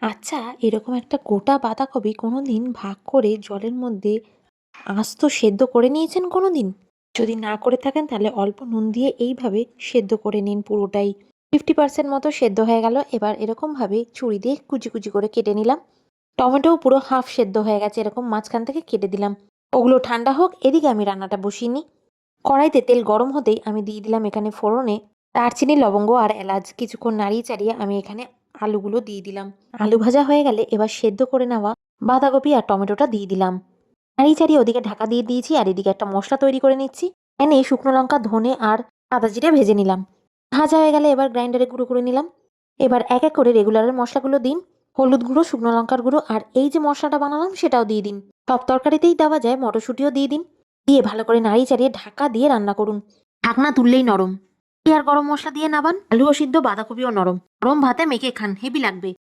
আচ্ছা, এরকম একটা গোটা বাঁধাকপি কোনোদিন ভাগ করে জলের মধ্যে আস্ত সেদ্ধ করে নিয়েছেন কোনোদিন? যদি না করে থাকেন তাহলে অল্প নুন দিয়ে এইভাবে সেদ্ধ করে নিন পুরোটাই। 50% মতো সেদ্ধ হয়ে গেল। এবার এরকমভাবে ছুরি দিয়ে কুচি, কুচি করে কেটে নিলাম। টমেটোও পুরো হাফ সেদ্ধ হয়ে গেছে, এরকম মাঝখান থেকে কেটে দিলাম। ওগুলো ঠান্ডা হোক, এদিকে আমি রান্নাটা বসিয়ে নিই। কড়াইতে তেল গরম হতেই আমি দিয়ে দিলাম এখানে ফোড়নে দারচিনি, লবঙ্গ আর এলাচ। কিছুক্ষণ নাড়িয়ে চাড়িয়ে আমি এখানে আলুগুলো দিয়ে দিলাম। আলু ভাজা হয়ে গেলে এবার সেদ্ধ করে নেওয়া বাঁধাকপি আর টমেটোটা দিয়ে দিলাম। নাড়িয়ে চাড়িয়ে ওদিকে ঢাকা দিয়ে দিয়েছি আর এদিকে একটা মশলা তৈরি করে নিচ্ছি। এনে শুকনো লঙ্কা, ধনে আর আদা জিরে ভেজে নিলাম। ভাজা হয়ে গেলে এবার গ্রাইন্ডারে গুঁড়ো করে নিলাম। এবার এক এক করে রেগুলারের মশলাগুলো দিন। হলুদ গুঁড়ো, শুকনো লঙ্কার গুঁড়ো আর এই যে মশলাটা বানালাম সেটাও দিয়ে দিন। সব তরকারিতেই দেওয়া যায়, মটরশুঁটিও দিয়ে দিন। দিয়ে ভালো করে নাড়িয়ে চাড়িয়ে ঢাকা দিয়ে রান্না করুন। ঢাকনা তুললেই নরম। ঘি আর গরম মসলা দিয়ে নাবান। আলুও সিদ্ধ, বাঁধাকপিও নরম। গরম ভাতে মেখে খান, হেভি লাগবে।